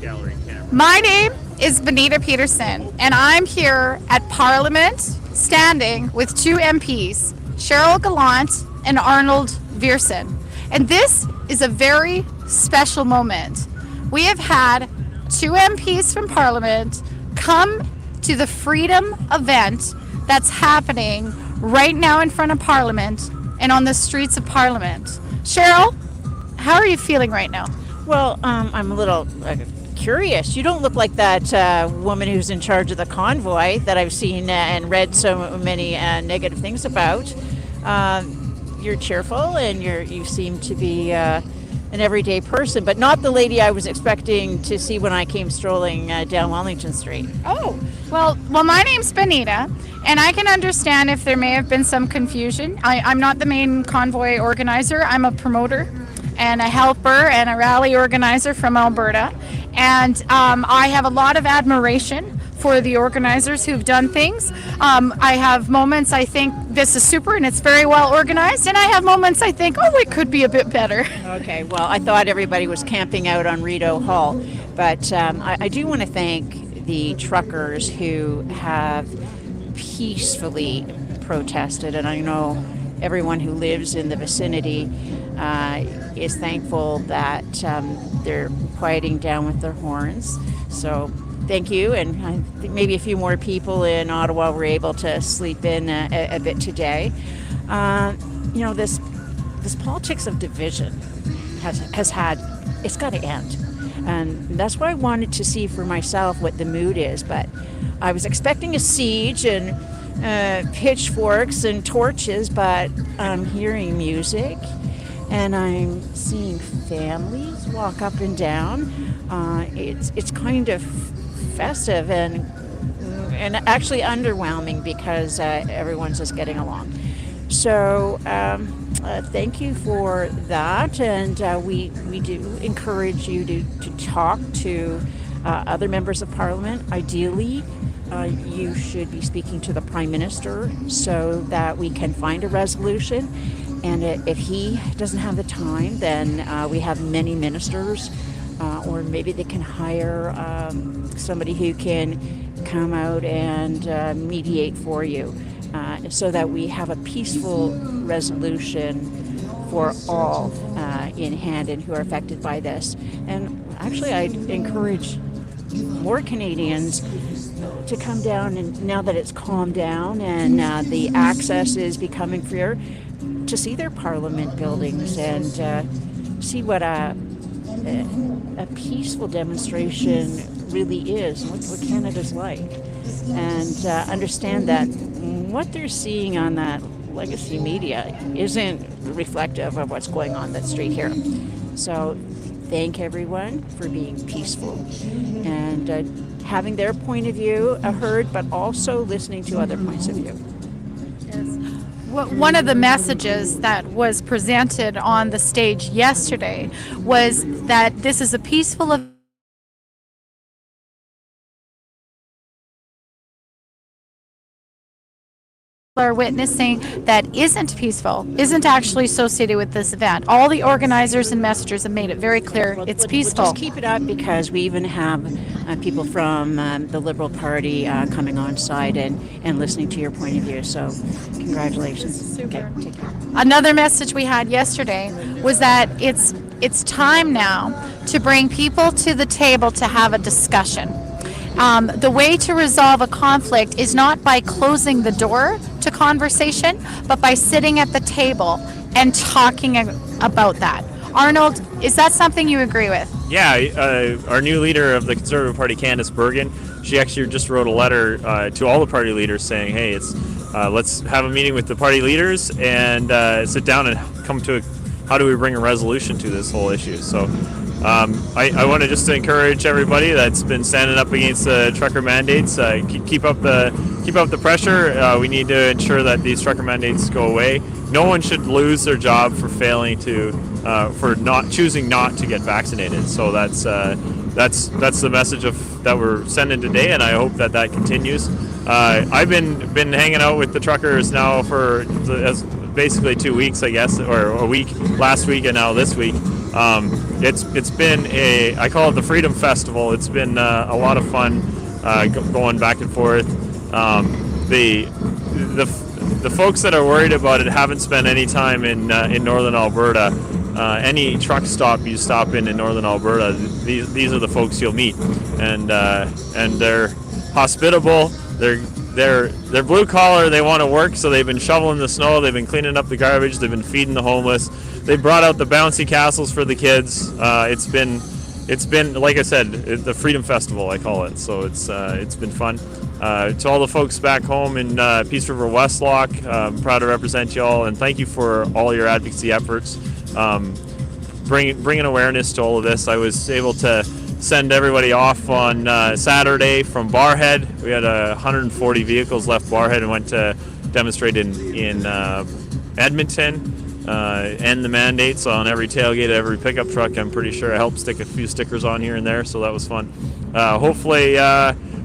Gallery camera. My name is Benita Peterson, and I'm here at Parliament standing with two MPs, Cheryl Gallant and Arnold Viersen. And this is a very special moment. We have had two MPs from Parliament come to the Freedom event that's happening right now in front of Parliament and on the streets of Parliament. Cheryl, how are you feeling right now? Well, I'm a little curious. You don't look like that woman who's in charge of the convoy that I've seen and read so many negative things about. You're cheerful and you seem to be an everyday person, but not the lady I was expecting to see when I came strolling down Wellington Street. Oh, well, my name's Benita, and I can understand if there may have been some confusion. I'm not the main convoy organizer. I'm a promoter and a helper and a rally organizer from Alberta. And I have a lot of admiration for the organizers who've done things. I have moments I think this is super and it's very well organized, and I have moments I think, oh, it could be a bit better. Okay, well, I thought everybody was camping out on Rideau Hall, but I do want to thank the truckers who have peacefully protested, and I know everyone who lives in the vicinity is thankful that they're quieting down with their horns. So thank you, and I think maybe a few more people in Ottawa were able to sleep in a bit today. This politics of division it's got to end. And that's why I wanted to see for myself what the mood is, but I was expecting a siege and pitchforks and torches, but I'm hearing music and I'm seeing families walk up and down. It's kind of festive and actually underwhelming because everyone's just getting along. So thank you for that, and we do encourage you to talk to other members of Parliament. Ideally, you should be speaking to the Prime Minister so that we can find a resolution. And if he doesn't have the time, then we have many ministers, or maybe they can hire somebody who can come out and mediate for you, so that we have a peaceful resolution for all in hand and who are affected by this. And actually, I'd encourage more Canadians to come down, and now that it's calmed down and the access is becoming freer, to see their Parliament buildings and see what a peaceful demonstration really is, what Canada's like, and understand that what they're seeing on that legacy media isn't reflective of what's going on that street here. So thank everyone for being peaceful and having their point of view heard, but also listening to other points of view. One of the messages that was presented on the stage yesterday was that this is a peaceful event. Are witnessing that isn't peaceful, isn't actually associated with this event. All the organizers and messengers have made it very clear it's peaceful. We'll just keep it up, because we even have people from the Liberal Party coming on side and listening to your point of view. So congratulations. Super. Okay, take care. Another message we had yesterday was that it's time now to bring people to the table to have a discussion. The way to resolve a conflict is not by closing the door to conversation, but by sitting at the table and talking about that. Arnold, is that something you agree with? Yeah, our new leader of the Conservative Party, Candice Bergen, she actually just wrote a letter to all the party leaders saying, hey, let's have a meeting with the party leaders and sit down and come to how do we bring a resolution to this whole issue. So I want to just encourage everybody that's been standing up against the trucker mandates, keep up the pressure. We need to ensure that these trucker mandates go away. No one should lose their job for failing to, for not choosing not to get vaccinated. So that's the message that we're sending today, and I hope that continues. I've been hanging out with the truckers now for basically 2 weeks, I guess, or a week last week and now this week. It's been I call it the Freedom Festival. It's been a lot of fun going back and forth. The folks that are worried about it haven't spent any time in northern Alberta. Any truck stop you stop in northern Alberta, these are the folks you'll meet, and they're hospitable. They're blue collar. They want to work, so they've been shoveling the snow. They've been cleaning up the garbage. They've been feeding the homeless. They brought out the bouncy castles for the kids. It's been like I said, the Freedom Festival I call it. So it's been fun. To all the folks back home in Peace River Westlock, I'm proud to represent you all, and thank you for all your advocacy efforts. Bringing awareness to all of this. I was able to send everybody off on Saturday from Barrhead. We had 140 vehicles left Barrhead and went to demonstrate in Edmonton. End the mandates on every tailgate, every pickup truck. I'm pretty sure I helped stick a few stickers on here and there, so that was fun. Hopefully,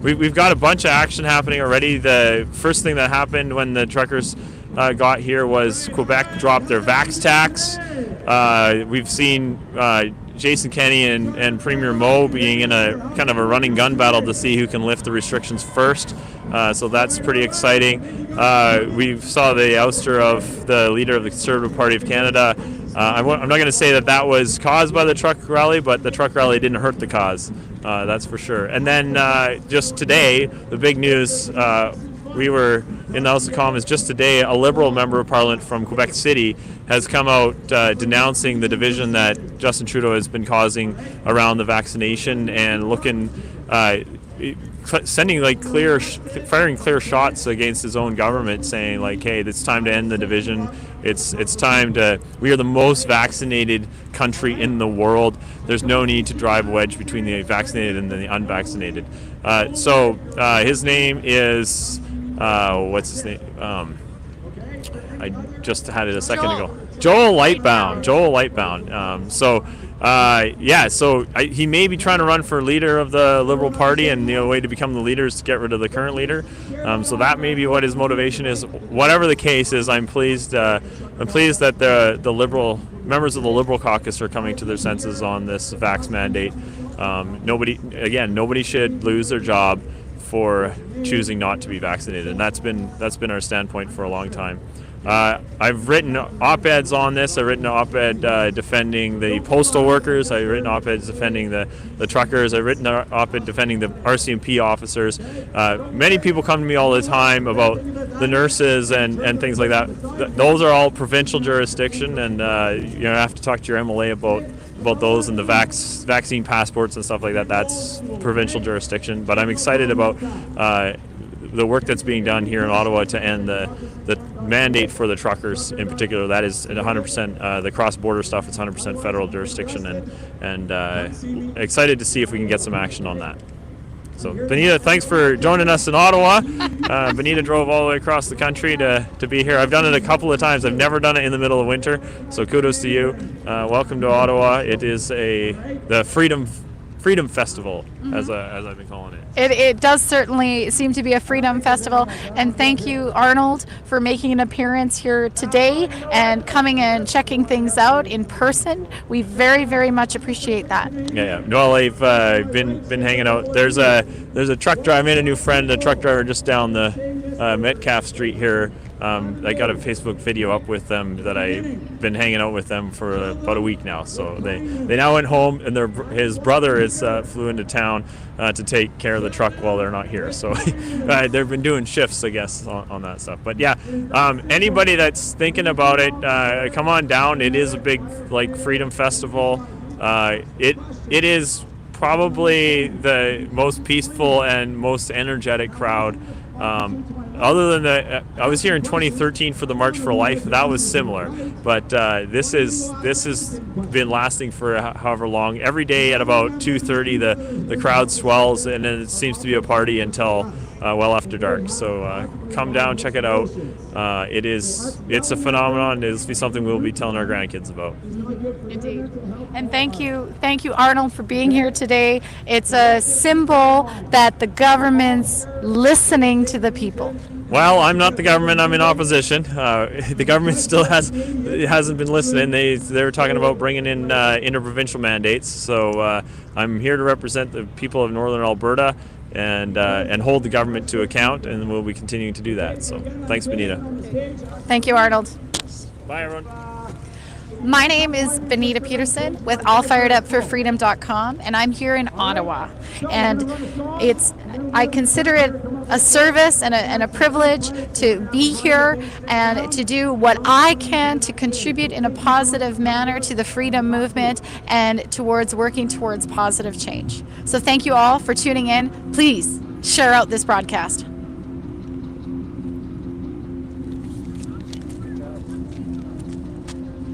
we've got a bunch of action happening already. The first thing that happened when the truckers got here was Quebec dropped their vax tax. We've seen Jason Kenney and Premier Moe being in a kind of a running gun battle to see who can lift the restrictions first. So that's pretty exciting. We saw the ouster of the leader of the Conservative Party of Canada. I'm not going to say that was caused by the truck rally, but the truck rally didn't hurt the cause. That's for sure. And then just today, the big news, we were in the House of Commons just today, a Liberal member of Parliament from Quebec City has come out denouncing the division that Justin Trudeau has been causing around the vaccination and sending firing clear shots against his own government, saying like, hey, it's time to end the division. It's time we are the most vaccinated country in the world. There's no need to drive a wedge between the vaccinated and the unvaccinated. So his name is, what's his name? I just had it a second ago. Joel Lightbound. He may be trying to run for leader of the Liberal Party, and the way to become the leader is to get rid of the current leader. So that may be what his motivation is. Whatever the case is, I'm pleased that the Liberal members of the Liberal caucus are coming to their senses on this vax mandate. Nobody should lose their job for choosing not to be vaccinated, and that's been our standpoint for a long time. I've written op-eds on this. I've written an op-ed defending the postal workers. I've written op-eds defending the truckers. I've written an op-ed defending the RCMP officers. Many people come to me all the time about the nurses and things like that. Those are all provincial jurisdiction, and you have to talk to your MLA about those and the vaccine passports and stuff like that. That's provincial jurisdiction. But I'm excited about the work that's being done here in Ottawa to end the mandate for the truckers in particular. That is 100% the cross-border stuff. It's 100% federal jurisdiction, and excited to see if we can get some action on that. So Benita, thanks for joining us in Ottawa. Benita drove all the way across the country to be here. I've done it a couple of times. I've never done it in the middle of winter, so kudos to you. Welcome to Ottawa. It is the Freedom Festival, as I've been calling it. It does certainly seem to be a freedom festival, and thank you, Arnold, for making an appearance here today and coming and checking things out in person. We very, very much appreciate that. Yeah. Well, I've been hanging out. There's a truck driver. I made a new friend, a truck driver just down the Metcalf Street here. I got a Facebook video up with them that I've been hanging out with them for about a week now. So they now went home, and his brother flew into town to take care of the truck while they're not here. So they've been doing shifts, I guess, on that stuff. But yeah, anybody that's thinking about it, come on down. It is a big freedom festival. It is probably the most peaceful and most energetic crowd. Other than that, I was here in 2013 for the March for Life. That was similar, but this has been lasting for however long. Every day at about 2:30, the crowd swells, and then it seems to be a party until well after dark. So come down, check it out. It's a phenomenon. It'll be something we'll be telling our grandkids about. Indeed. And thank you, Arnold, for being here today. It's a symbol that the government's listening to the people. Well, I'm not the government. I'm in opposition. The government still hasn't been listening. They're talking about bringing in interprovincial mandates. So I'm here to represent the people of Northern Alberta and hold the government to account, and we'll be continuing to do that. So thanks, Benita. Thank you, Arnold. Bye, everyone. My name is Benita Peterson with allfiredupforfreedom.com, and I'm here in Ottawa. And I consider it a service and a privilege to be here and to do what I can to contribute in a positive manner to the freedom movement and towards working towards positive change. So thank you all for tuning in. Please share out this broadcast.